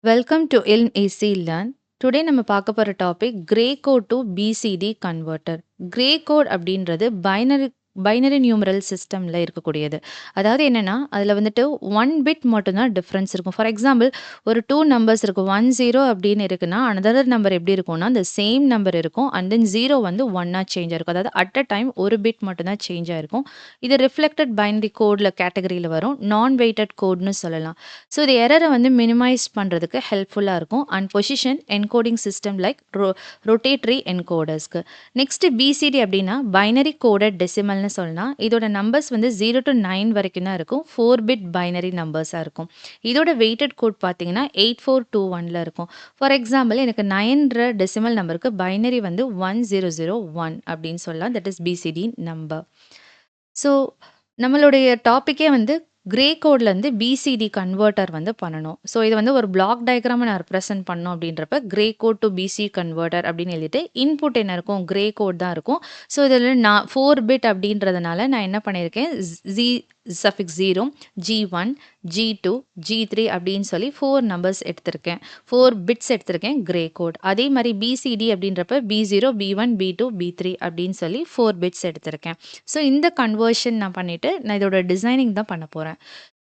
Welcome to LNAC learn. Today நம்ம பார்க்க போற topic gray code to BCD converter. Gray code அப்படின்றது binary binary numeral சிஸ்டம்ல இருக்கக்கூடியது. அதாவது என்னன்னா, அதில வந்துட்டு 1 பிட் மட்டும் தான் டிஃபரன்ஸ் இருக்கும். ஃபார் எக்ஸாம்பிள் ஒரு 2 நம்பர்ஸ் இருக்கும். 10 அப்படின்னு இருக்குன்னா, அனதர் நம்பர் எப்படி இருக்கும்னா, அந்த சேம் நம்பர் இருக்கும். அண்ட் தென் 0 வந்து 1ஆ சேஞ்ச் ஆயிருக்கும். அதாவது அட் அ டைம் ஒரு பிட் மட்டும் தான் சேஞ்ச் ஆயிருக்கும். இது ரிஃப்ளெக்டட் பைனரி கோட்ல கேட்டகரியில வரும். நான் வெயிட்டட் கோட்ன்னு சொல்லலாம். ஸோ இது எரரை வந்து மினிமைஸ் பண்ணுறதுக்கு ஹெல்ப்ஃபுல்லாக இருக்கும். And position encoding system like rotatory என்கோடர்ஸ்க்கு. நெக்ஸ்ட் பிசிடி அப்படின்னா பைனரி கோடட் டெசிமல்னு சொல்லலாம். இதோட நம்பர்ஸ் வந்து 0 to 9 வரைக்கும் தான் இருக்கும். 4 பிட் பைனரி நம்பர்ஸாக இருக்கும். இதோட வெயிட்டட் கோட் பார்த்தீங்கன்னா 8421ல இருக்கும். ஃபார் எக்ஸாம்பிள் எனக்கு 9ன்ற டெசிமல் நம்பருக்கு பைனரி வந்து 1001 அப்படின்னு சொல்லலாம். That is BCD number. So நம்மளுடைய டாப்பிக்கே வந்து கிரே கோட்லேருந்து பிசிடி கன்வெர்ட்டர் வந்து பண்ணணும். ஸோ இது வந்து ஒரு பிளாக் டயக்ராமை நான் ரெப்ரசென்ட் பண்ணோம் அப்படின்றப்ப Gray code to BC converter அப்படின்னு எழுதிட்டு இன்புட் என்ன இருக்கும், கிரே கோட் தான் இருக்கும். ஸோ இதில் நான் 4 பிட் அப்படின்றதுனால நான் என்ன பண்ணியிருக்கேன், G suffix 0, G1, G2, G3 அப்படின்னு சொல்லி 4 நம்பர்ஸ் எடுத்திருக்கேன். 4 பிட்ஸ் எடுத்திருக்கேன் கிரே கோட். அதே மாதிரி பிசிடி அப்படின்றப்ப B0, B1, B2, B3 அப்படின்னு சொல்லி 4 பிட்ஸ் எடுத்திருக்கேன். ஸோ இந்த கன்வர்ஷன் நான் பண்ணிட்டு நான் இதோட டிசைனிங் தான் பண்ண போறேன்.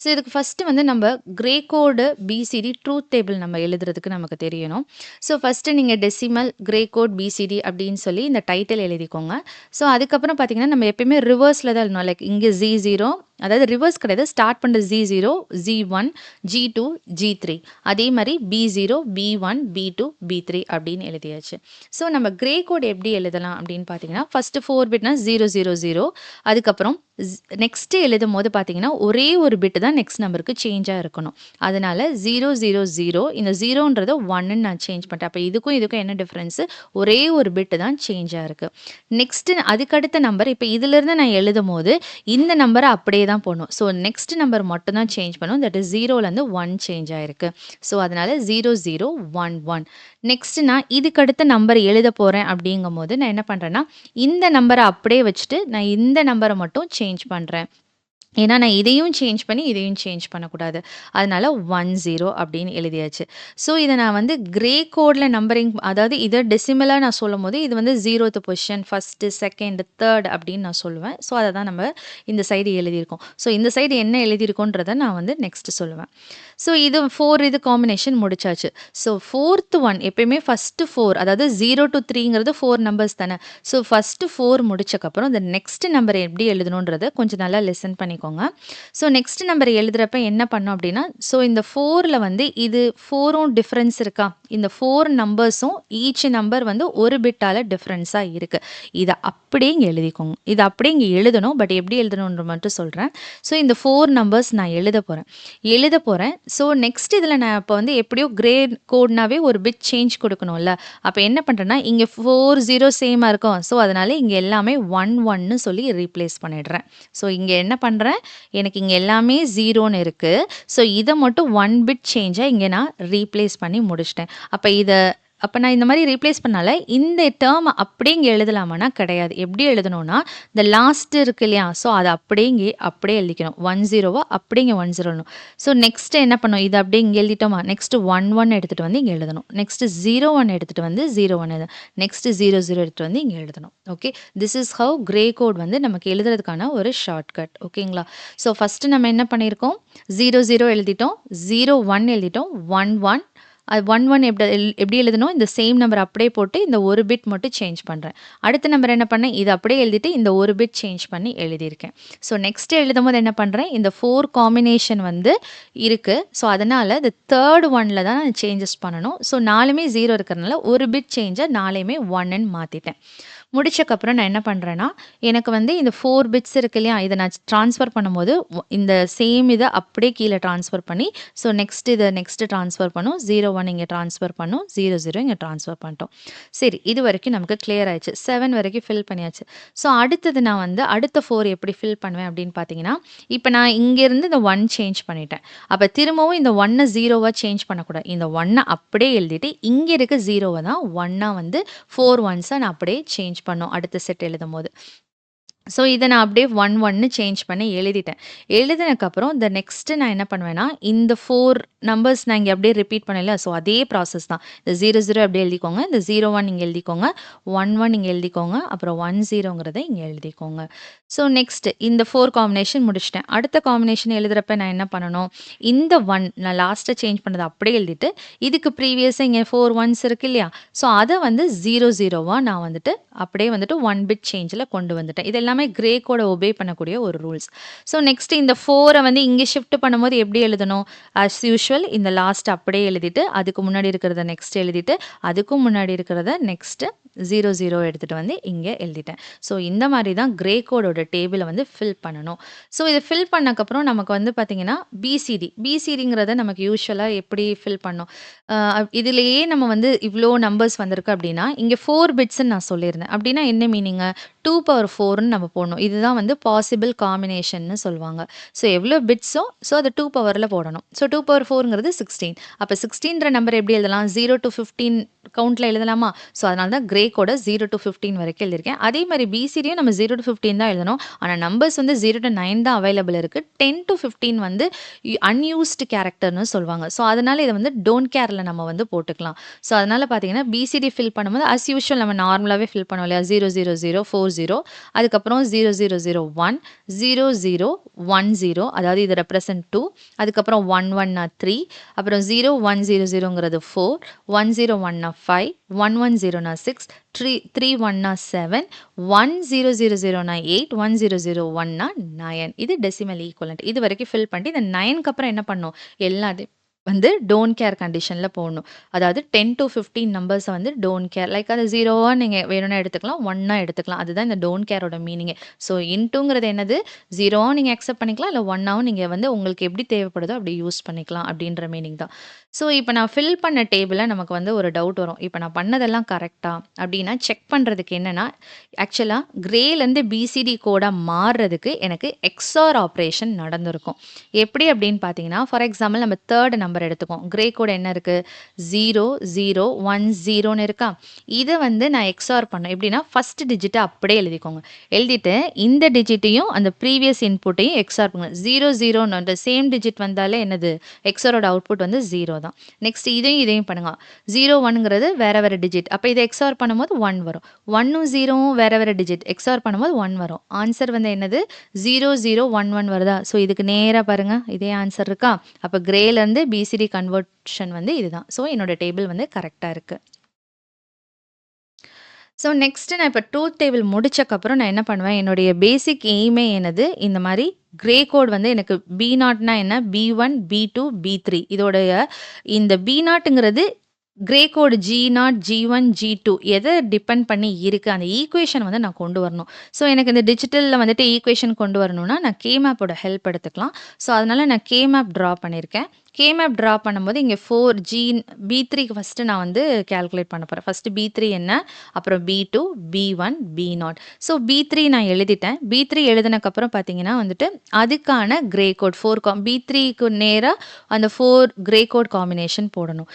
ஸோ இதுக்கு ஃபர்ஸ்ட் வந்து நம்ம கிரே கோடு பிசிடி ட்ரூத் டேபிள் நம்ம எழுதுறதுக்கு நமக்கு தெரியணும். ஸோ ஃபர்ஸ்ட் நீங்க டெசிமல் கிரே கோட் பிசிடி அப்படின்னு சொல்லி இந்த டைட்டில் எழுதிக்கோங்க. ஸோ அதுக்கப்புறம் பார்த்தீங்கன்னா நம்ம எப்பயுமே ரிவர்ஸ்ல தான் எழுதணும். லைக் இங்கே Z0, அதாவது ரிவர்ஸ் கிடையாது, ஸ்டார்ட் பண்ணுற Z0, Z1, G2, G3, அதே மாதிரி B0, B1, B2, B3 அப்படின்னு எழுதியாச்சு. ஸோ நம்ம கிரே கோட் எப்படி எழுதலாம் அப்படின்னு பார்த்தீங்கன்னா, ஃபர்ஸ்ட் 4 பிட்னா 000, அதுக்கப்புறம் நெக்ஸ்ட் எழுதும் போது பார்த்தீங்கன்னா ஒரே ஒரு பிட் தான் நெக்ஸ்ட் நம்பருக்கு சேஞ்சாக இருக்கணும். அதனால 000, இந்த 0ன்றத 1ன்னு நான் சேஞ்ச் பண்ணிட்டேன். அப்போ இதுக்கும் என்ன டிஃப்ரென்ஸு, ஒரே ஒரு பிட் தான் சேஞ்சாக இருக்குது. நெக்ஸ்ட் அதுக்கடுத்த நம்பர் இப்போ இதிலிருந்து நான் எழுதும் போது இந்த நம்பரை அப்படியே தான் போடணும். ஸோ நெக்ஸ்ட் நம்பர் மட்டும் தான் சேஞ்ச் பண்ணும். தட் இஸ் 0லேருந்து 1 சேஞ்ச் ஆயிருக்கு. ஸோ அதனால 0011. நெக்ஸ்ட் நான் இதுக்கு அடுத்த நம்பர் எழுத போகிறேன் அப்படிங்கும்போது நான் என்ன பண்ணுறேன்னா, இந்த நம்பரை அப்படியே வச்சுட்டு நான் இந்த நம்பரை மட்டும் சேஞ்ச் பண்ணுறேன். ஏன்னா நான் இதையும் சேஞ்ச் பண்ணி இதையும் சேஞ்ச் பண்ணக்கூடாது. அதனால 10 அப்படின்னு எழுதியாச்சு. ஸோ இதை நான் வந்து கிரே கோடில் நம்பரிங், அதாவது இதை டெசிமலாக நான் சொல்லும் போது இது வந்து 0th position, first, second, third அப்படின்னு நான் சொல்லுவேன். ஸோ அதை தான் நம்ம இந்த சைடு எழுதியிருக்கோம். ஸோ இந்த சைடு என்ன எழுதியிருக்கோன்றதை நான் வந்து நெக்ஸ்ட் சொல்லுவேன். ஸோ இது 4 இது காம்பினேஷன் முடிச்சாச்சு. ஸோ 4th ஒன் எப்பயுமே ஃபஸ்ட்டு 4, அதாவது 0 to 3ங்கிறது 4 நம்பர்ஸ் தானே. ஸோ ஃபஸ்ட்டு 4 முடிச்சக்கப்புறம் இந்த நெக்ஸ்ட் நம்பர் எப்படி எழுதணுன்றதை கொஞ்சம் நல்லா லெசன் பண்ணிக்கோங்க. ஸோ நெக்ஸ்ட் நம்பர் எழுதுறப்ப என்ன பண்ணோம் அப்படின்னா, ஸோ இந்த 4ல் வந்து இது 4ம் டிஃப்ரென்ஸ் இருக்கா, இந்த 4 நம்பர்ஸும் ஈச் நம்பர் வந்து ஒரு பிட்டால் டிஃப்ரென்ஸாக இருக்குது. இதை அப்படியே இங்கே எழுதிக்கோங்க. இதை அப்படியே இங்கே எழுதணும். பட் எப்படி எழுதணுன்ற மட்டும் சொல்கிறேன். ஸோ இந்த 4 நம்பர்ஸ் நான் எழுத போகிறேன். ஸோ நெக்ஸ்ட் இதில் நான் இப்போ வந்து எப்படியோ கிரே கோட்னாவே ஒரு பிட் சேஞ்ச் கொடுக்கணும்ல. அப்போ என்ன பண்ணுறேன்னா, இங்கே 4 0 சேமாக இருக்கும். ஸோ அதனால இங்கே எல்லாமே 1 1ன்னு சொல்லி ரீப்ளேஸ் பண்ணிடுறேன். ஸோ இங்கே என்ன பண்ணுறேன், எனக்கு இங்கே எல்லாமே 0ன்னு இருக்குது. ஸோ இதை மட்டும் 1 பிட் சேஞ்சாக இங்கே நான் ரீப்ளேஸ் பண்ணி முடிச்சிட்டேன். அப்போ நான் இந்த மாதிரி ரீப்ளேஸ் பண்ணால இந்த டேர்ம் அப்படியே இங்கே எழுதலாமான்னா கிடையாது. எப்படி எழுதணும்னா, இந்த லாஸ்ட் இருக்கு இல்லையா, ஸோ அதை அப்படியே எழுதிக்கணும். 10 அப்படியே இங்கே 10 எழுதணும். ஸோ நெக்ஸ்ட் என்ன பண்ணணும், இதை அப்படியே இங்கே எழுதிட்டோமா, நெக்ஸ்ட் 1 1 எடுத்துகிட்டு வந்து இங்கே எழுதணும். நெக்ஸ்ட் 0 1 எடுத்துகிட்டு வந்து 0 1 எழுதணும். நெக்ஸ்ட் 0 0 எடுத்துகிட்டு வந்து இங்கே எழுதணும். Okay, this is how Gray code வந்து நமக்கு எழுதுறதுக்கான ஒரு ஷார்ட்கட். ஓகேங்களா. ஸோ ஃபஸ்ட்டு நம்ம என்ன பண்ணியிருக்கோம், 0 0 எழுதிட்டோம், 0 1 எழுதிட்டோம், 1 1. அது 1 1 எப்படி எழுதணும், இந்த சேம் நம்பர் அப்படியே போட்டு இந்த ஒரு பிட் மட்டும் சேஞ்ச் பண்ணுறேன். அடுத்த நம்பர் என்ன பண்ணேன், இது அப்படியே எழுதிட்டு இந்த ஒரு பிட் சேஞ்ச் பண்ணி எழுதியிருக்கேன். ஸோ நெக்ஸ்ட் எழுதும் போது என்ன பண்ணுறேன், இந்த 4 காம்பினேஷன் வந்து இருக்குது. ஸோ அதனால் இந்த தேர்ட் ஒனில் தான் நான் சேஞ்சஸ் பண்ணணும். ஸோ 4மே 0 இருக்கிறதுனால ஒரு பிட் சேஞ்சாக 4மே 1ன்னு மாற்றிட்டேன். முடிச்சக்கப்புறம் நான் என்ன பண்ணுறேன்னா, எனக்கு வந்து இந்த 4 பிட்ஸ் இருக்கு இல்லையா, இதை நான் ட்ரான்ஸ்ஃபர் பண்ணும்போது இந்த சேம் இதை அப்படியே கீழே ட்ரான்ஸ்ஃபர் பண்ணி, ஸோ நெக்ஸ்ட் இதை நெக்ஸ்ட் ட்ரான்ஸ்ஃபர் பண்ணும், 0 1 இங்கே ட்ரான்ஸ்ஃபர் பண்ணும், 0 0 இங்கே ட்ரான்ஸ்ஃபர் பண்ணிட்டோம். சரி, இது வரைக்கும் நமக்கு கிளியர் ஆயிடுச்சு. 7 வரைக்கும் ஃபில் பண்ணியாச்சு. ஸோ அடுத்தது நான் வந்து அடுத்த 4 எப்படி ஃபில் பண்ணுவேன் அப்படின்னு பார்த்தீங்கன்னா, இப்போ நான் இங்கேருந்து இந்த 1 சேஞ்ச் பண்ணிட்டேன். அப்போ திரும்பவும் இந்த 1 0வா சேஞ்ச் பண்ணக்கூடாது. இந்த 1 அப்படியே எழுதிட்டு இங்கே இருக்க 0வை தான் 1 வந்து 4 1 நான் அப்படியே சேஞ்ச் பண்ணோம் அடுத்த செட் எழுதும் போது. ஸோ இத நான் அப்படியே 1, 1ன்னு சேஞ்ச் பண்ணி எழுதிட்டேன். எழுதினதுக்கப்புறம் நெக்ஸ்ட்டு நான் என்ன பண்ணுவேன்னா, இந்த 4 நம்பர்ஸ் நான் இங்க அப்படியே ரிப்பீட் பண்ணேன்ல, ஸோ அதே ப்ராசஸ் தான். இந்த 00 அப்படியே எழுதிக்கோங்க. இந்த 01 இங்க எழுதிக்கோங்க. 11 இங்க எழுதிக்கோங்க. அப்புறம் 10ங்கிறத இங்க எழுதிக்கோங்க. ஸோ நெக்ஸ்ட் இந்த 4 காம்பினேஷன் முடிச்சுட்டேன். அடுத்த காம்பினேஷன் எழுதுறப்ப நான் என்ன பண்ணணும், இந்த 1 நான் லாஸ்ட்டா சேஞ்ச் பண்ணத அப்படியே எழுதிட்டு, இதுக்கு ப்ரீவியஸா இங்க 4 ஒன்ஸ் இருக்கு இல்லையா? ஸோ அத வந்து 00வா நான் வந்துட்டு அப்படியே வந்துட்டு 1 பிட் சேஞ்ச்ல கொண்டு வந்துட்டேன். இது எல்லாமே கிரே கோட ஒபே பண்ணக்கூடிய ஒரு ரூல்ஸ். ஸோ நெக்ஸ்ட் இந்த 4 வந்து இங்க ஷிஃப்ட் பண்ணும்போது எப்படி எழுதணும்? ஆஸ் யூசுவல் இந்த லாஸ்ட் அப்படியே எழுதிட்டு, அதுக்கு முன்னாடி இருக்கிறத நெக்ஸ்ட் எழுதிட்டு, அதுக்கும் முன்னாடி இருக்கிறத நெக்ஸ்ட் 00 எடுத்துட்டு வந்து இங்க எழுதிட்டேன். ஸோ இந்த மாரி தான் கிரே கோடோட டேபிள வந்து ஃபில் பண்ணணும். ஸோ இத ஃபில் பண்ணக்கப்புறம் நமக்கு வந்து பார்த்தீங்கன்னா, பிசிடிங்கிறத நமக்கு யூசுவலா எப்படி ஃபில் பண்ணோம்? இதிலேயே நம்ம வந்து இவ்ளோ நம்பர்ஸ் வந்திருக்கு அப்படின்னா, இங்க 4 பிட்ஸ்ன்னு நான் சொல்லியிருந்தேன். அப்படின்னா என்ன மீனிங்கு? 2/4ன்னு நம்ம போடணும். இதுதான் வந்து பாசிபிள் காம்பினேஷன்னு சொல்லுவாங்க. ஸோ எவ்வளோ பிட்ஸோ, ஸோ அத 2 பவர்ல போடணும். ஸோ 2/4ங்கிறது 16. அப்ப 16ன்ற நம்பர் எப்படி எழுதலாம்? 0 to 15 கவுண்ட்ல எழுதலாமா? ஸோ அதனால தான் கிரே கோட 0 to 15 வரைக்கும் எழுதியிருக்கேன். அதே மாரி பிசிடியும் நம்ம 0 to 15 தான் எழுதணும். ஆனா நம்பர்ஸ் வந்து 0 to 9 தான் அவைலபிள் இருக்கு. 10 to 15 வந்து அன்யூஸ்டு கேரக்டர்ன்னு சொல்லுவாங்க. ஸோ அதனால இத வந்து டோன்ட் கேர்ல நம்ம வந்து போட்டுக்கலாம். ஸோ அதனால பார்த்தீங்கன்னா, பிசிடி ஃபில் பண்ணும்போது அஸ் யூசுவல் நம்ம நார்மலாவே ஃபில் பண்ணுவோம் இல்லையா? 000 40 அதுக்கப்புறம் 0001 0010 அதாவது இது ரெப்ரசன்ட் 2 அதுக்கப்புறம் 11 3 அப்புறம் 0100ங்கிறது 4 101 5 110 6 31 7 1000 8 1001 9 இது டெசிமல் ஈக்குவலன்ட். இது வரைக்கும் ஃபில் பண்ணிட்டு இந்த 9க்கு அப்புறம் என்ன பண்ணணும்? எல்லாத்தையும் வந்து டோன்ட் கேர் கண்டிஷன்ல போடணும். அதாவது 10 to 15 நம்பர்ஸ வந்து டோன்ட் கேர் லைக் அது 0வா நீங்க வேணும்னா எடுத்துக்கலாம். 1ஆ எடுத்துக்கலாம். அதுதான் இந்த டோன்ட் கேரோட மீனிங்கே. ஸோ இன்டூங்கிறது என்னது? 0வாவும் நீங்க அக்செப்ட் பண்ணிக்கலாம். இல்ல 1ஆவும் நீங்க வந்து உங்களுக்கு எப்படி தேவைப்படுதோ அப்படி யூஸ் பண்ணிக்கலாம் அப்படின்ற மீனிங் தான். ஸோ இப்ப நான் ஃபில் பண்ண டேபிள்ல நமக்கு வந்து ஒரு டவுட் வரும். இப்ப நான் பண்ணதெல்லாம் கரெக்ட்டா? அப்படின்னா செக் பண்றதுக்கு என்னன்னா, ஆக்சுவலா கிரேலேருந்து பிசிடி கோடா மாறுறதுக்கு எனக்கு எக்ஸ்ஆர் ஆப்பரேஷன் நடந்திருக்கும். எப்படி அப்படின்னு பார்த்தீங்கன்னா, ஃபார் எக்ஸாம்பிள் நம்ம 3 நம்பர் எடுத்துக்குவோம். கிரே கோட் என்ன இருக்கு? 0, 0, 1, 0ன்னு இருக்கா? இத வந்து நான் எக்ஸ்ஆர் பண்ணேன். எப்படின்னா, ஃபர்ஸ்ட் டிஜிட்ட அப்படியே எழுதிக்கோங்க. எழுதிட்டு இந்த டிஜிட்டையும் அந்த ப்ரீவியஸ் இன்புட்டையும் எக்ஸ்ஆர் பண்ணுங்க. 0, 0ன்னு அந்த சேம் டிஜிட் வந்தாலே என்னது? எக்ஸ்ஆரோட அவுட்புட் வந்து 0 தான். நெக்ஸ்ட் இதையும் பண்ணுங்க. 0, 1ங்கிறது வேற வேற டிஜிட். அப்ப இத எக்ஸ்ஆர் பண்ணும்போது 1 வரும். 1ம் 0வும் வேற வேற டிஜிட். எக்ஸ்ஆர் பண்ணும்போது 1 வரும். ஆன்சர் வந்து என்னது? 0, 0, 1, 1 வருதா? ஸோ இதுக்கு நேரா பாருங்க. இதே ஆன்சர் இருக்கா? அப்ப கிரேலேருந்து பிசிடி கன்வர்ஷன் வந்து இதுதான். ஸோ என்னோட டேபிள் வந்து கரெக்ட்டா இருக்கு. ஸோ நெக்ஸ்ட் நான் இப்ப ட்ரூத் டேபிள் முடிச்சக்கப்புறம் நான் என்ன பண்ணுவேன், என்னுடைய பேசிக் எய்மே என்னது, இந்த மாரி கிரே கோட் வந்து எனக்கு B0னா என்ன? B1, B2, B3 இதோடைய இந்த B0ங்கிறது grey code G0, G1, G2 எத டிபெண்ட் பண்ணி இருக்கு, அந்த ஈக்குவேஷன் வந்து நான் கொண்டு வரணும். ஸோ எனக்கு இந்த டிஜிட்டல்ல வந்துட்டு ஈக்குவேஷன் கொண்டு வரணும்னா, நான் கேமேப்போட ஹெல்ப் எடுத்துக்கலாம். ஸோ அதனால நான் கேமேப் ட்ரா பண்ணியிருக்கேன். கேமேப் ட்ரா பண்ணும்போது இங்க 4 B3க்கு ஃபர்ஸ்ட்டு நான் வந்து கால்குலேட் பண்ண போறேன். ஃபர்ஸ்ட்டு B3 என்ன? அப்புறம் B2, B1, B0. So B3 நான் எழுதிட்டேன். B3 எழுதினக்கப்புறம் பார்த்தீங்கன்னா வந்துட்டு, அதுக்கான கிரே கோட் 4 B3க்கு நேரா அந்த 4 கிரே கோட் காம்பினேஷன் போடணும்.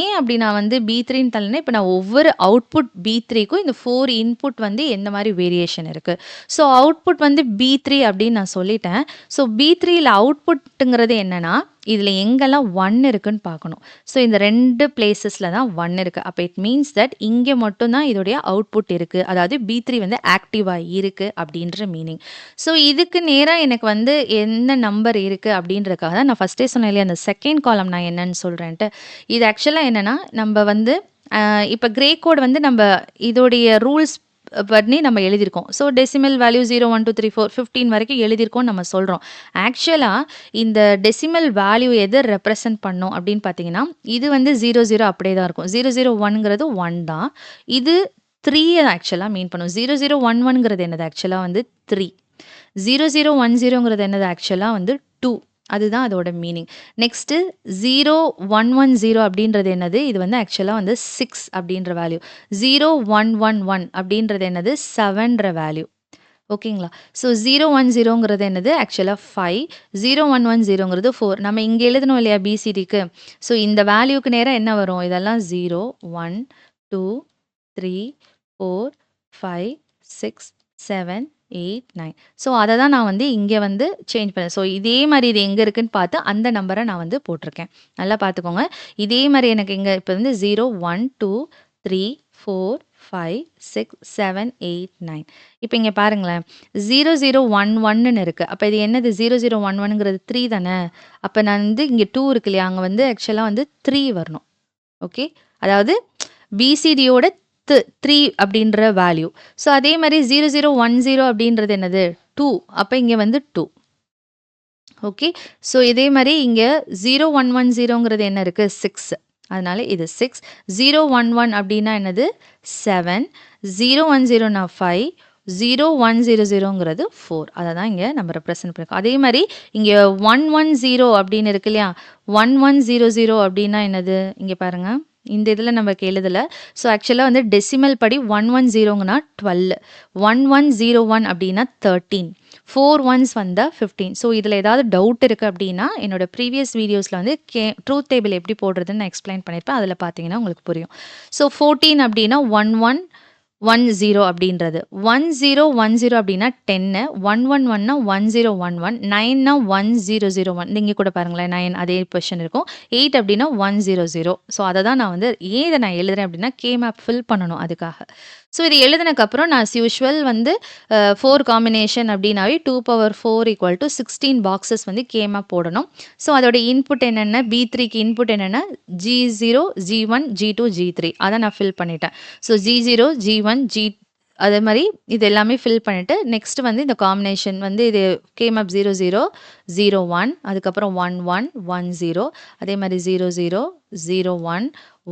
ஏன் அப்படி நான் வந்து B3ன்னு தள்ளனேன், இப்ப நான் ஒவ்வொரு அவுட்புட் B3க்கும் இந்த 4 இன்புட் வந்து எந்த மாரி வேரியேஷன் இருக்கு. ஸோ அவுட்புட் வந்து B3 அப்படின்னு நான் சொல்லிட்டேன். ஸோ B3ல அவுட்புட்ங்கிறது என்னன்னா, இதுல எங்கெல்லாம் 1 இருக்குன்னு பார்க்கணும். ஸோ இந்த 2 பிளேஸஸ்ல தான் 1 இருக்கு. அப்ப இட் மீன்ஸ் தட் இங்க மட்டும் தான் இதோடைய அவுட்புட் இருக்கு. அதாவது B3 வந்து ஆக்டிவா இருக்கு அப்படின்ற மீனிங். ஸோ இதுக்கு நேரா எனக்கு வந்து என்ன நம்பர் இருக்கு அப்படின்றதுக்காக தான் நான் ஃபர்ஸ்ட்டே சொன்னேன் இல்லையா, அந்த செகண்ட் காலம் நான் என்னன்னு சொல்றேன்ட்டு. இது ஆக்சுவலா என்னன்னா, நம்ப வந்து இப்ப கிரே கோட் வந்து நம்ப இதோடைய ரூல்ஸ் பண்ணி நம்ம எழுதியிருக்கோம். ஸோ டெசிமல் வேல்யூ 0, 1, 2, 3, 4, 15 வரைக்கும் எழுதியிருக்கோம்னு நம்ம சொல்றோம். ஆக்சுவலா இந்த டெசிமல் வேல்யூ எத ரெப்ரசன்ட் பண்ணும் அப்படின்னு பார்த்தீங்கன்னா, இது வந்து 00 அப்படியே தான் இருக்கும். 001ங்கிறது 1 தான். இது 3 ஆக்சுவலா மீன் பண்ணும். 0011ங்கிறது என்னது? ஆக்சுவலா வந்து 3. 0010ங்கிறது என்னது? ஆக்சுவலா வந்து 2. அதுதான் அதோட மீனிங். நெக்ஸ்ட்டு 0110 அப்படின்றது என்னது? இது வந்து ஆக்சுவலா வந்து 6 அப்படின்ற வேல்யூ. 0111 அப்படின்றது என்னது? 7ன்ற வேல்யூ. ஓகேங்களா? ஸோ 010ங்கிறது என்னது? ஆக்சுவலா 5. 0110ங்கிறது 4. நம்ம இங்க எழுதணும் இல்லையா பிசிடிக்கு. ஸோ இந்த வேல்யூக்கு நேரா என்ன வரும்? இதெல்லாம் 0, 1, 2, 3, 4, 5, 6, 7, 8, 9. ஸோ அத தான் நான் வந்து இங்க வந்து சேஞ்ச் பண்ணேன். ஸோ இதே மாரி இது எங்க இருக்குன்னு பார்த்து அந்த நம்பர நான் வந்து போட்டிருக்கேன். நல்லா பார்த்துக்கோங்க. இதே மாரி எனக்கு இங்க இப்ப வந்து 0, 1, 2, 3, 4, 5, 6, 7, 8, 9. இப்ப இங்க பாருங்களேன். 0011ன்னு இருக்கு. அப்ப இது என்னது 0011ங்கிறது 3 தானே. அப்ப நான் வந்து இங்க 2 இருக்கு இல்லையா? அங்க வந்து ஆக்சுவலா வந்து 3 வரணும். ஓகே. அதாவது பிசிடியோட 3 அப்படின்ற வேல்யூ. ஸோ அதே மாரி 0010 அப்படின்றது என்னது? 2. அப்ப இங்க வந்து 2. ஓகே. ஸோ இதே மாரி இங்க 0110ங்கிறது என்ன இருக்கு? 6. அதனால இது 6. 011 அப்படின்னா என்னது? 7. 010னா 5. 0100ங்கிறது 4. அத தான் இங்க நம்ம ரெப்ரசன்ட் பண்ணிருக்கோம். அதே மாரி இங்க 110 அப்படின்னு இருக்கு இல்லையா? 1100 அப்படின்னா என்னது? இங்க பாருங்க. இந்த இதுல நமக்கு எழுதல. ஸோ ஆக்சுவலா வந்து டெசிமல் படி 110ங்கன்னா 12. 1101 அப்படின்னா 13. 4 ஒன்ஸ் வந்தா 15. ஸோ இதில ஏதாவது டவுட் இருக்கு அப்படின்னா, என்னோட ப்ரீவியஸ் வீடியோஸ்ல வந்து ட்ரூத் டேபிள் எப்படி போடுறதுன்னு நான் எக்ஸ்ப்ளைன் பண்ணியிருப்பேன். அதில பார்த்தீங்கன்னா உங்களுக்கு புரியும். ஸோ 14 அப்படின்னா 1110 அப்படின்றது. 1010 அப்படின்னா 10. 111னா 1011. 9னா 1001. இங்க கூட பாருங்களேன் 9 அதே பொசிஷன் இருக்கும். 8 அப்படின்னா 100. ஸோ அத தான் நான் வந்து ஏன் இத நான் எழுதுறேன் அப்படின்னா, மேப் ஃபில் பண்ணணும் அதுக்காக. ஸோ இது எழுதினக்கப்புறம் நான் ஆஸ் யூசுவல் வந்து 4 காம்பினேஷன் அப்படின்னாவே 2/4 = 16 பாக்ஸஸ் வந்து மேப் போடணும். ஸோ அதோட இன்புட் என்னென்ன? B3க்கு இன்புட் என்னென்ன? G0, G1, G2, G3 அத நான் ஃபில் பண்ணிட்டேன். ஸோ G0, G1, அதே மாரி இது எல்லாமே ஃபில் பண்ணிட்டு, நெக்ஸ்ட் வந்து இந்த காம்பினேஷன் வந்து இது மேப் 00, 01 அதுக்கப்புறம் 11, 10 அதே மாரி 00, 01,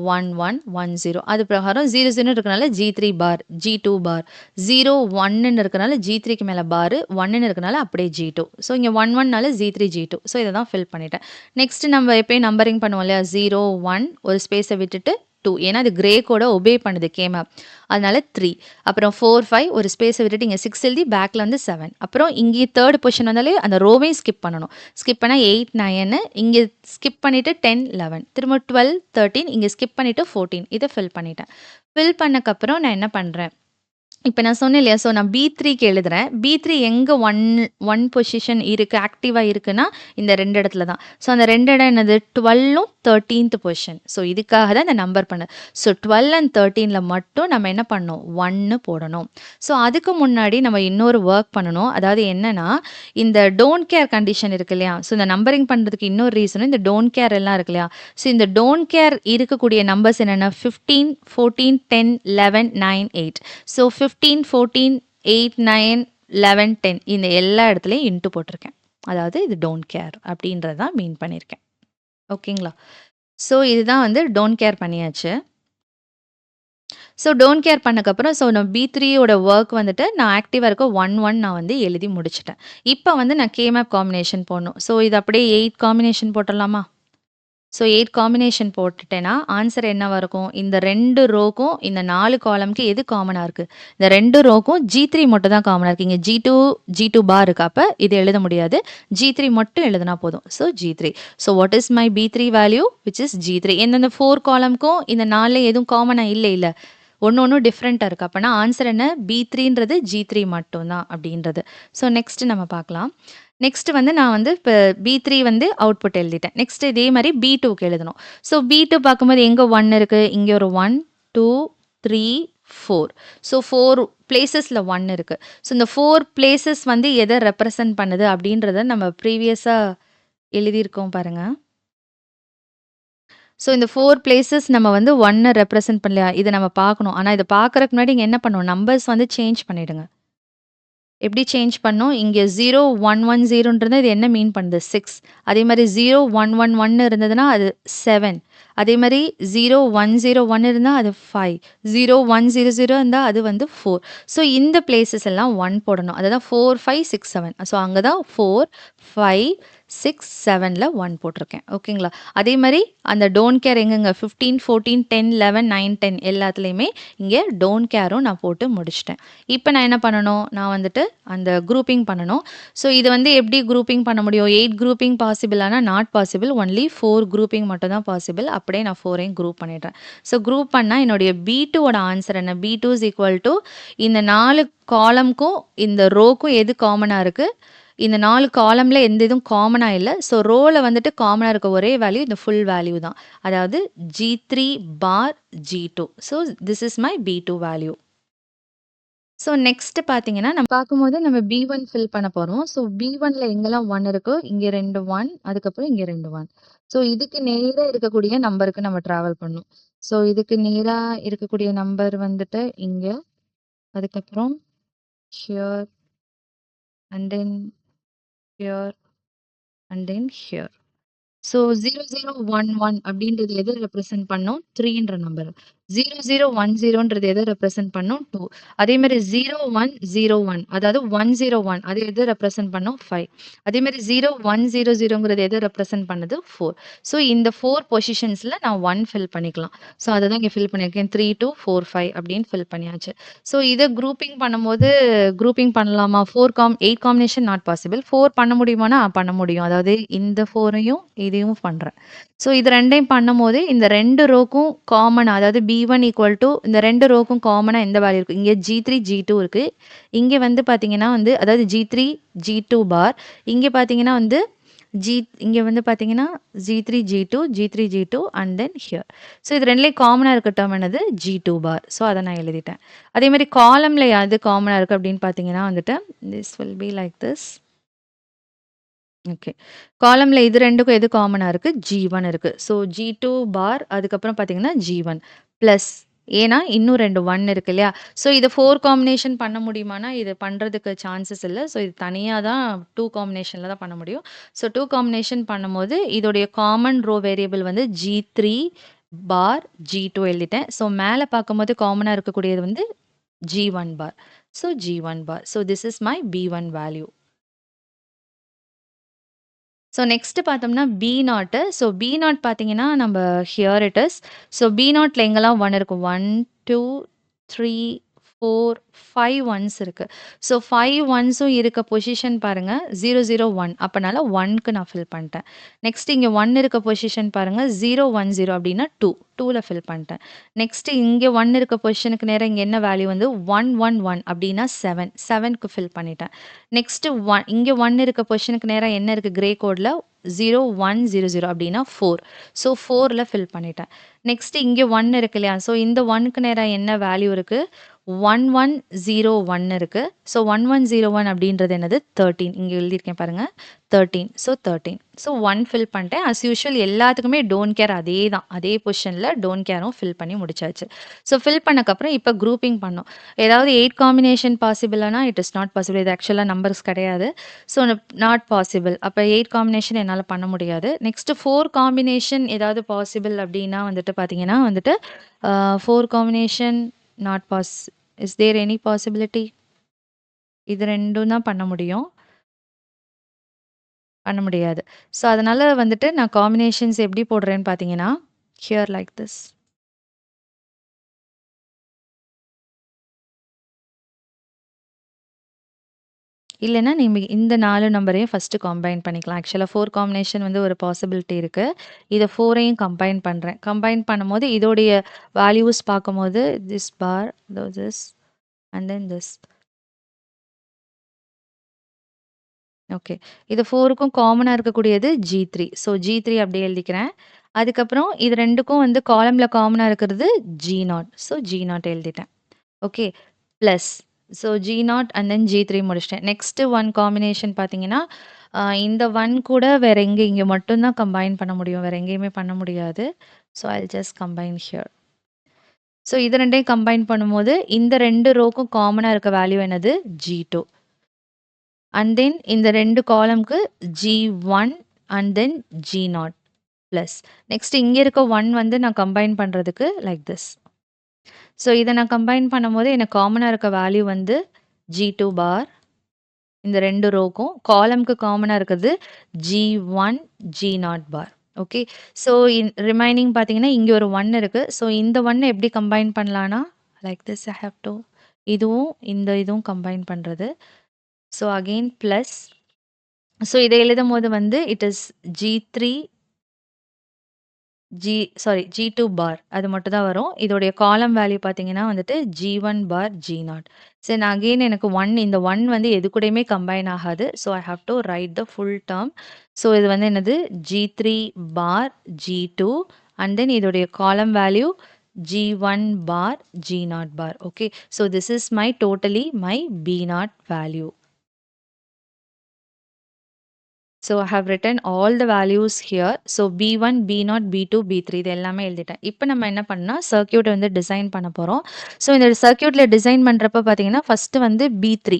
11, 10 அது பிரகாரம் 00ன்னு இருக்கனால G3 பார், G2 பார், 01ன்னு இருக்கனால G3க்கு மேல பார், 1ன்னு இருக்கனால அப்படியே G2. ஸோ இங்க 11னால G3, G2. ஸோ இத தான் ஃபில் பண்ணிட்டேன். நெக்ஸ்ட் நம்ம எப்பயும் நம்பரிங் பண்ணுவோம் இல்லையா? 0, 1 ஒரு ஸ்பேஸ விட்டுட்டு 2 ஏன்னா அது கிரே கோட ஒபே பண்ணுது மேப். அதனால 3. அப்புறம் 4, 5 ஒரு ஸ்பேஸ விட்டுட்டு இங்க 6 எழுதி பேக்ல வந்து 7. அப்புறம் இங்கே 3rd பொசிஷன் வந்தாலே அந்த ரோவையும் ஸ்கிப் பண்ணணும். ஸ்கிப் பண்ணா 8, 9 இங்க ஸ்கிப் பண்ணிட்டு 10, 11 திரும்ப 12, 13 இங்க ஸ்கிப் பண்ணிட்டு 14 இத ஃபில் பண்ணிட்டேன். ஃபில் பண்ணக்கப்புறம் நான் என்ன பண்றேன்? இப்ப நான் சொன்னேன் இல்லையா? ஸோ நான் B3க்கு எழுதுறேன். B3 எங்க 1 பொசிஷன் இருக்கு, ஆக்டிவா இருக்குன்னா, இந்த 2 இடத்துல தான். ஸோ அந்த 2 இடம் என்னது? 12ம் 13th பொசிஷன். ஸோ இதுக்காக தான் இந்த நம்பர் பண்ணது. ஸோ 12 அண்ட் 13ல மட்டும் நம்ம என்ன பண்ணணும்? 1 போடணும். ஸோ அதுக்கு முன்னாடி நம்ம இன்னொரு வொர்க் பண்ணணும். அதாவது என்னன்னா, இந்த டோன்ட் கேர் கண்டிஷன் இருக்கு இல்லையா? ஸோ இந்த நம்பரிங் பண்றதுக்கு இன்னொரு ரீசனும் இந்த டோன்ட் கேர் எல்லாம் இருக்கு இல்லையா? ஸோ இந்த டோன்ட் கேர் இருக்கக்கூடிய நம்பர்ஸ் என்னென்ன? 15, 14, 10, 11, 9, 8. ஸோ 15, 14, 8, 9, 11, 10 இந்த எல்லா இடத்துலயும் இன்ட்டு போட்டிருக்கேன். அதாவது இது டோன்ட் கேர் அப்படின்றத தான் மீன் பண்ணியிருக்கேன். ஓகேங்களா? ஸோ இதுதான் வந்து டோன்ட் கேர் பண்ணியாச்சு. ஸோ டோன்ட் கேர் பண்ணக்கப்புறம் ஸோ நான் B3யோட வொர்க் வந்துட்டு நான் ஆக்டிவா இருக்க 1 நான் வந்து எழுதி முடிச்சுட்டேன். இப்ப வந்து நான் மேப் காம்பினேஷன் போடணும். ஸோ இது அப்படியே 8 காம்பினேஷன் போட்டுடலாமா? ஸோ 8 காம்பினேஷன் போட்டுட்டேன்னா, ஆன்சர் என்னவா இருக்கும்? இந்த 2 ரோக்கும், இந்த 4 காலம்க்கு எது காமனா இருக்கு? இந்த 2 ரோக்கும் G3 மட்டும் தான் காமனா இருக்கு. இங்க G2 பார் இருக்கு. அப்ப இது எழுத முடியாது. G3 மட்டும் எழுதுனா போதும். So G3. So what is my B3 value? Which is G3. எந்தெந்த 4 காலம்க்கும் இந்த 4ல எதுவும் காமனா இல்ல. ஒண்ணும் டிஃபரெண்ட்டா இருக்கு. அப்பனா ஆன்சர் என்ன? B3ன்றது G3 மட்டும் தான் அப்படின்றது. ஸோ நெக்ஸ்ட் நம்ம பார்க்கலாம். நெக்ஸ்ட் வந்து நான் வந்து இப்ப B3 வந்து அவுட்புட் எழுதிட்டேன். நெக்ஸ்ட் இதே மாரி B2க்கு எழுதணும். ஸோ B2 பார்க்கும்போது எங்க 1 இருக்கு? இங்க ஒரு 1, 2, 3, 4. ஸோ 4 பிளேஸஸ்ல 1 இருக்கு. ஸோ இந்த 4 பிளேஸஸ் வந்து எத ரெப்ரசன்ட் பண்ணுது அப்படின்றத நம்ம ப்ரீவியஸா எழுதியிருக்கோம் பாருங்க. ஸோ இந்த 4 பிளேஸஸ் நம்ம வந்து 1 ரெப்ரசன்ட் பண்ணலையா? இத நம்ம பார்க்கணும். ஆனா இத பார்க்கறதுக்கு முன்னாடி இங்க என்ன பண்ணணும்? நம்பர்ஸ் வந்து சேஞ்ச் பண்ணிடுங்க. எப்படி சேஞ்ச் பண்ணோம்? இங்க 0110ன்றது இது என்ன மீன் பண்ணுது? 6. அதே மாரி 0111 இருந்ததுன்னா அது 7. அதே மாரி 0101 இருந்தா அது 5. 0100 இருந்தா அது வந்து 4. ஸோ இந்த பிளேஸஸ் எல்லாம் 1 போடணும். அதுதான் 4, 5, 6, 7. ஸோ அங்க தான் 4, 5, 6, 7ல 1 போட்டிருக்கேன். ஓகேங்களா? அதே மாரி அந்த டோன்ட் கேர் எங்கங்க 15, 14, 10, 11, 9, 10 எல்லாத்துலயுமே இங்க டோன்ட் கேரும் நான் போட்டு முடிச்சுட்டேன். இப்ப நான் என்ன பண்ணணும்? நான் வந்துட்டு அந்த குரூப்பிங் பண்ணணும். ஸோ இது வந்து எப்படி குரூப்பிங் பண்ண முடியும்? 8 குரூப்பிங் பாசிபிள் ஆனா நாட் பாசிபிள். ஒன்லி 4 குரூப்பிங் மட்டும் தான் பாசிபிள். அப்படியே நான் 4யும் குரூப் பண்ணிடுறேன். ஸோ குரூப் பண்ணா என்னுடைய B2 ஓட ஆன்சர் என்ன? B2 இஸ் ஈக்குவல் டூ இந்த 4 காலம்க்கும் இந்த ரோக்கும் எது காமனா இருக்கு? இந்த 4 காலம்ல எந்த இதுவும் காமனா இல்ல. ஸோ ரோல வந்துட்டு காமனா இருக்க ஒரே வேல்யூ இந்த ஃபுல் வேல்யூ தான். அதாவது G3 bar G2. So this is my B2 value. So next பார்த்தீங்கன்னா, நம்ம பார்க்கும்போது நம்ம B1 ஃபில் பண்ண போறோம். ஸோ B1ல எங்கெல்லாம் 1 இருக்கோ, இங்க 2 1 அதுக்கப்புறம் இங்க 2 1. ஸோ இதுக்கு நேரா இருக்கக்கூடிய நம்பருக்கு நம்ம டிராவல் பண்ணணும். ஸோ இதுக்கு நேரா இருக்கக்கூடிய நம்பர் வந்துட்டு இங்க, அதுக்கப்புறம் here and then here and then here. So 0011 அப்படின்றது எதை ரெப்ரசென்ட் பண்ணும்? 3ன்ற நம்பர். 0010ன்றது எதை ரெப்ரசென்ட் பண்ணும்? 2. அதே மாரி 0101 அதாவது 101 அது எதை ரெப்ரசென்ட் பண்ணும்? 5. அதே மாரி 0100ங்கிறது எதை ரெப்ரசென்ட் பண்ணுது? 4. ஸோ இந்த 4 பொசிஷன்ஸ்ல நான் 1 ஃபில் பண்ணிக்கலாம். ஸோ அததான் இங்க ஃபில் பண்ணியிருக்கேன். 3, 2, 4, 5 அப்படின்னு ஃபில் பண்ணியாச்சு. ஸோ இத குரூப்பிங் பண்ணும்போது குரூப்பிங் பண்ணலாமா? 8 காம்பினேஷன் நாட் பாசிபிள். 4 பண்ண முடியுமானா? பண்ண முடியும். அதாவது இந்த 4யும் இதையும் பண்றேன். ஸோ இது 2யும் பண்ணும்போது இந்த 2 ரோக்கும் காமனா அதாவது B1 ஈக்குவல் டூ இந்த 2 ரோக்கும் காமனா எந்த வேல்யூ இருக்கு? இங்க G3, G2 இருக்கு. இங்க வந்து பார்த்தீங்கன்னா வந்து அதாவது G3, G2 பார். இங்க பார்த்தீங்கன்னா வந்து இங்க வந்து பார்த்தீங்கன்னா G3, G2, G3, G2 and then here. So இது 2லயும் காமனா இருக்க டெர்ம் என்னது? G2 பார். ஸோ அத நான் எழுதிட்டேன். அதே மாரி காலம்ல எது காமனா இருக்கு அப்படின்னு பார்த்தீங்கன்னா வந்துட்டு this will be like this. Okay. காலம்ல இது 2க்கும் எது காமனா இருக்கு? G1 இருக்கு. ஸோ G2 பார் அதுக்கப்புறம் பார்த்தீங்கன்னா G1 பிளஸ் ஏன்னா இன்னும் 2 1 இருக்கு இல்லையா? ஸோ இத 4 காம்பினேஷன் பண்ண முடியுமானா, இது பண்றதுக்கு சான்சஸ் இல்ல. ஸோ இது தனியா தான் 2 காம்பினேஷன்ல தான் பண்ண முடியும். ஸோ 2 காம்பினேஷன் பண்ணும்போது இதோடைய காமன் ரோ வேரியபிள் வந்து G3 பார் G2 எழுதிட்டேன். ஸோ மேல பார்க்கும்போது காமனா இருக்கக்கூடியது வந்து G1 bar. So G1 bar. So this is my B1 value. So next பார்த்தோம்னா B0. ஸோ B0 பார்த்தீங்கன்னா, நம்ப ஹியர் இட் இஸ். ஸோ B0ல எங்கெல்லாம் 1 இருக்கும்? 1, 2, 3, 4, 5 ஒன்ஸ் இருக்கு. ஸோ 5 ஒன்ஸும் இருக்க பொசிஷன் பாருங்க 001 அப்பனால 1க்கு நான் ஃபில் பண்ணிட்டேன். நெக்ஸ்ட் இங்க 1 இருக்க பொசிஷன் பாருங்க 010 அப்படின்னா 2 2ல ஃபில் பண்ணிட்டேன். நெக்ஸ்ட் இங்க 1 இருக்க பொசிஷனுக்கு நேரா இங்க என்ன வேல்யூ வந்து 111 அப்படின்னா 7 7க்கு ஃபில் பண்ணிட்டேன். நெக்ஸ்ட் இங்க 1 இருக்க பொசிஷனுக்கு நேரா என்ன இருக்கு கிரே கோட்ல 0100 அப்படின்னா 4. ஸோ 4ல ஃபில் பண்ணிட்டேன். நெக்ஸ்ட் இங்க 1 இருக்கு இல்லையா? ஸோ இந்த 1க்கு நேரா என்ன வேல்யூ இருக்கு? 1101 இருக்கு. ஸோ 1101 அப்படின்றது என்னது? 13. இங்க எழுதியிருக்கேன் பாருங்க. 13. ஸோ 13. ஸோ 1 ஃபில் பண்ணிட்டேன். அஸ் யூசுவல் எல்லாத்துக்குமே டோன்ட் கேர் அதே தான். அதே பொசிஷன்ல டோன்ட் கேரும் ஃபில் பண்ணி முடிச்சாச்சு. ஸோ ஃபில் பண்ணக்கப்புறம் இப்ப குரூப்பிங் பண்ணணும். ஏதாவது 8 காம்பினேஷன் பாசிபிளானா இட் இஸ் நாட் பாசிபிள். இது ஆக்சுவலா நம்பர்ஸ் கிடையாது. So not possible. அப்ப 8 காம்பினேஷன் என்னால பண்ண முடியாது. நெக்ஸ்ட் 4 காம்பினேஷன் ஏதாவது பாசிபிள் அப்படின்னா வந்துட்டு பார்த்தீங்கன்னா வந்துட்டு 4 combination not is there any possibility? இது 2ம் தான் பண்ண முடியும். பண்ண முடியாது. ஸோ அதனால வந்துட்டு நான் காம்பினேஷன்ஸ் எப்படி போடுறேன்னு பார்த்தீங்கன்னா, ஹியர் லைக் திஸ். இல்லன்னா நீங்க இந்த 4 நம்பரையும் ஃபர்ஸ்ட் கம்பைன் பண்ணிக்கலாம். ஆக்சுவலா 4 காம்பினேஷன் வந்து ஒரு பாசிபிலிட்டி இருக்கு. இத 4யும் கம்பைன் பண்றேன். கம்பைன் பண்ணும்போது இதோடைய வேல்யூஸ் பார்க்கும்போது this bar, this and then this. Okay. இது 4க்கும் காமனா இருக்கக்கூடியது G3. ஸோ G3 அப்படியே எழுதிக்கிறேன். அதுக்கப்புறம் இது 2க்கும் வந்து காலம்ல காமனா இருக்கிறது G0. ஸோ G0 எழுதிட்டேன். Okay. Plus so G0 and then G3 முடிச்சுட்டேன். நெக்ஸ்ட் 1 காம்பினேஷன் பார்த்தீங்கன்னா, இந்த 1 கூட வேற இங்க மட்டும் தான் கம்பைன் பண்ண முடியும். வேற எங்கேயுமே பண்ண முடியாது. So I'll just combine here. So இது 2யும் கம்பைன் பண்ணும்போது இந்த 2 ரோக்கும் காமனா இருக்க வேல்யூ என்னது? G2. அண்ட் தென் இந்த 2 காலம்க்கு G1 and then G0 plus. Next இங்க இருக்க 1 வந்து நான் கம்பைன் பண்றதுக்கு லைக் திஸ். ஸோ இத நான் கம்பைன் பண்ணும்போது எனக்கு காமனா இருக்க வேல்யூ வந்து G2 பார் இந்த 2 ரோக்கும் காலம்க்கு காமனா இருக்கிறது G1, G0 bar. Okay. So remaining பார்த்தீங்கன்னா, இங்க ஒரு 1 இருக்கு. ஸோ இந்த 1 எப்படி கம்பைன் பண்ணலான்னா, like this I have to இதுவும், இந்த இதுவும் கம்பைன் பண்றது. So again plus. ஸோ இத எழுதும்போது வந்து இட் இஸ் G3 G2 பார் அது மட்டும் தான் வரும். இதோடைய காலம் வேல்யூ பார்த்தீங்கன்னா வந்துட்டு G1 bar G0. Then again எனக்கு 1 இந்த 1 வந்து எது கூடயுமே கம்பைன் ஆகாது. So I have to write the full term. So இது வந்து என்னது G3 bar G2 and then இதோடைய column value G1 bar G0 bar. Okay. So this is my totally my B0 value. So I have written all the values here. So B1, B0, B2, B3 இது எல்லாமே எழுதிட்டேன். இப்ப நம்ம என்ன பண்ணா circuit வந்து design பண்ண போறோம். ஸோ இந்த சர்க்யூட்ல டிசைன் பண்றப்ப பார்த்தீங்கன்னா, ஃபர்ஸ்ட் வந்து B3.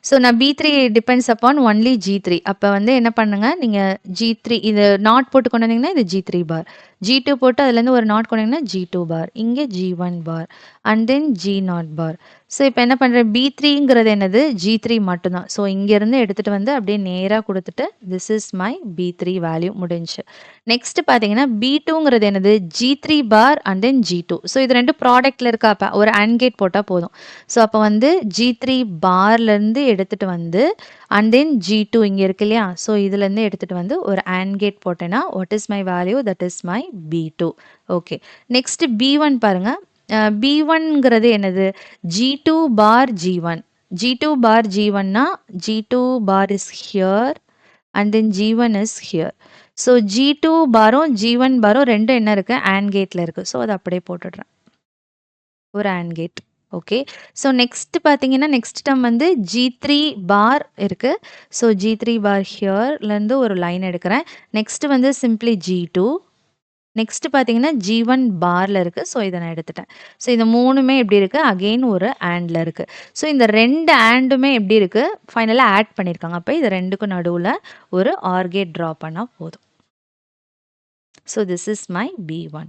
ஸோ நான் B3 depends upon only G3. அப்ப வந்து என்ன பண்ணுங்க, நீங்க G3 இது நாட் போட்டு கொண்டு வந்தீங்கன்னா, இது G3 பார். G2 போட்டு அதுலேருந்து ஒரு நாட் கொண்டு வந்தீங்கன்னா, G2 பார். இங்க G1 bar. And then G0 bar. So இப்ப என்ன பண்றேன், B3ங்கிறது என்னது? G3 மட்டும் தான். ஸோ இங்கேருந்து எடுத்துட்டு வந்து அப்படியே நேரா குடுத்துட்டு, this is my B3 value முடிஞ்சுச்சு. நெக்ஸ்ட் பார்த்தீங்கன்னா, B2ங்கிறது என்னது? G3 bar and then G2. So இது 2 ப்ராடக்ட்ல இருக்கா? அப்ப ஒரு AND கேட் போட்டா போதும். ஸோ அப்ப வந்து G3 பார்லேருந்து எடுத்துட்டு வந்து அண்ட் தென் G2 இங்க இருக்கு இல்லையா? ஸோ இதுலேருந்து எடுத்துட்டு வந்து ஒரு AND கேட் போட்டேன்னா, what is my value? That is my B2. Okay. Next B1 பாருங்க. B1ங்கிறது என்னது? G2 bar G1. G2 bar G1னா G2 bar is here and then G1 is here. So G2 பாரும் G1 பாரும் 2 என்ன இருக்கு? AND கேட்ல இருக்கு. ஸோ அத அப்படியே போட்டுடுறேன். ஒரு AND gate. Okay. So next பார்த்தீங்கன்னா, நெக்ஸ்ட் டெர்ம் வந்து G3 பார் இருக்கு. ஸோ G3 பார் ஹியர்லேருந்து ஒரு லைன் எடுக்கிறேன். நெக்ஸ்ட் வந்து சிம்ப்ளி G2. நெக்ஸ்ட் பார்த்தீங்கன்னா, G1 பார்ல இருக்கு. ஸோ இத நான் எடுத்துட்டேன். ஸோ இது 3மே எப்படி இருக்கு? அகெயின் ஒரு ANDல இருக்கு. ஸோ இந்த 2 ANDுமே எப்படி இருக்கு? ஃபைனலா ஆட் பண்ணியிருக்காங்க. அப்ப இது 2க்கும் நடுவுல ஒரு OR கேட் ட்ரா பண்ணா போதும். So this is my B1.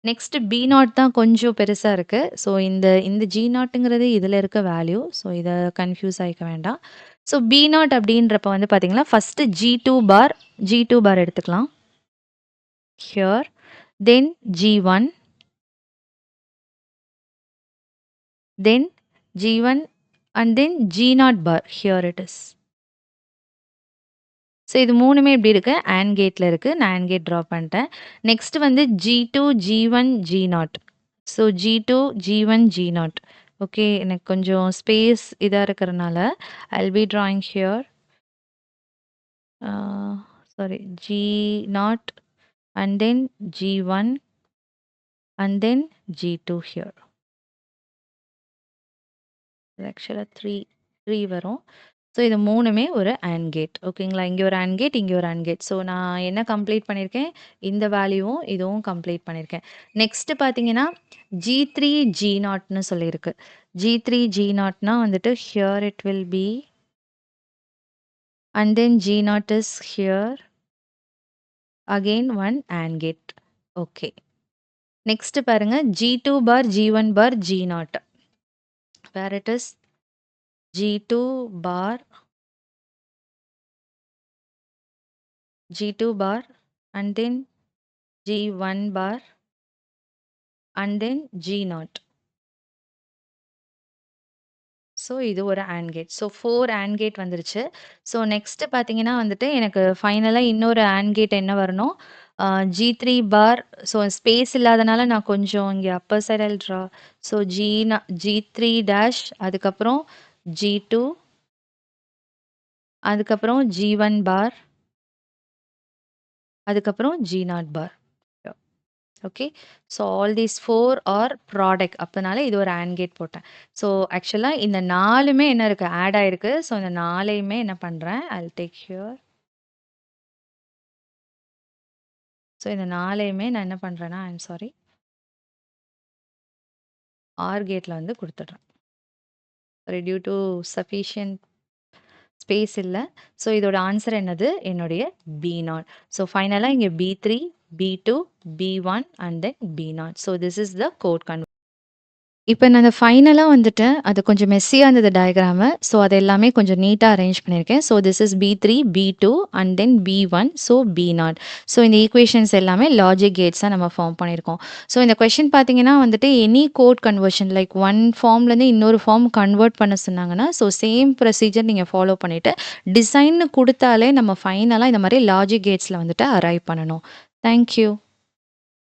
Next B0 தான் கொஞ்சம் பெருசா இருக்கு. ஸோ இந்த இந்த G0ங்கிறது இதுல இருக்க வேல்யூ. ஸோ இத கன்ஃப்யூஸ் ஆயிக்க வேண்டாம். ஸோ B0 அப்படின்றப்ப வந்து பார்த்தீங்கன்னா, ஃபர்ஸ்ட் G2 பார் எடுத்துக்கலாம். Here. Then G1. Then G1 and then G0 bar. Here it is. So இது 3மே எப்படி இருக்கு? AND கேட்ல இருக்கு. நான் AND கேட் ட்ரா பண்ணிட்டேன். நெக்ஸ்ட் வந்து G2, G1, G0. So G2, G1, G0. Okay. எனக்கு கொஞ்சம் ஸ்பேஸ் இதா இருக்கிறனால I'll be drawing here. Sorry G0 and then G1 and then G2 here. ஆக்சுவலா 3 வரும். ஸோ இது 3மே ஒரு AND கேட். ஓகேங்களா? இங்க ஒரு AND கேட், இங்க ஒரு AND கேட். ஸோ நான் என்ன கம்ப்ளீட் பண்ணியிருக்கேன்? இந்த வேல்யூவும் இதுவும் கம்ப்ளீட் பண்ணியிருக்கேன். நெக்ஸ்ட் பார்த்தீங்கன்னா, G3 G0ன்னு சொல்லியிருக்கு. G3 G0னா வந்துட்டு here it will be and then G0 is here. Again one AND gate. Okay. Next பாருங்க G2 bar G1 bar G0. Where it is G2 bar G2 bar and then G1 bar and then G0. So இது ஒரு AND gate. So 4 AND gate வந்துருச்சு. So next பார்த்தீங்கன்னா வந்துட்டு எனக்கு ஃபைனலா இன்னொரு AND gate என்ன வரணும்? G3 பார். ஸோ ஸ்பேஸ் இல்லாதனால நான் கொஞ்சம் இங்க upper side I'll draw. So G3 dash அதுக்கப்புறம் G2 அதுக்கப்புறம் G1 பார் அதுக்கப்புறம் G0 bar. Okay. So all these 4 are product. அப்பனால இது ஒரு AND கேட் போட்டேன். ஸோ ஆக்சுவலா இந்த 4மே என்ன இருக்கு? ஆட் ஆயிருக்கு. ஸோ இந்த 4யுமே என்ன பண்றேன்? I will take here. So இந்த 4யுமே நான் என்ன பண்றேன்னா, ஐ அம் சாரி. OR கேட்ல வந்து குடுத்துடுறேன். Sorry due to sufficient space இல்ல. ஸோ இதோட ஆன்சர் என்னது? என்னுடைய B0. ஸோ ஃபைனலா இங்க B3, B2, B1 and then B0. So this is the code இப்ப நான் அந்த ஃபைனலா வந்துட்டு அது கொஞ்சம் மெஸ்ஸியா இருந்தது டயகிராமு. ஸோ, அது எல்லாமே கொஞ்சம் நீட்டா அரேஞ்ச் பண்ணியிருக்கேன். So, this is B3, B2 and then B1. So, B0. So, இந்த ஈக்குவேஷன்ஸ் எல்லாமே லாஜிக் கேட்ஸா நம்ம ஃபார்ம் பண்ணியிருக்கோம். ஸோ, இந்த கொஸ்டின் பார்த்தீங்கன்னா வந்துட்டு any code conversion like one ஃபார்ம்லேருந்து இன்னொரு ஃபார்ம் கன்வெர்ட் பண்ண சொன்னாங்கன்னா, ஸோ சேம் ப்ரொசீஜர் நீங்க ஃபாலோ பண்ணிட்டு, டிசைன்னு குடுத்தாலே நம்ம ஃபைனலா இந்த மாரி லாஜிக் கேட்ஸ்ல வந்துட்டு அரைவ் பண்ணணும். Thank you.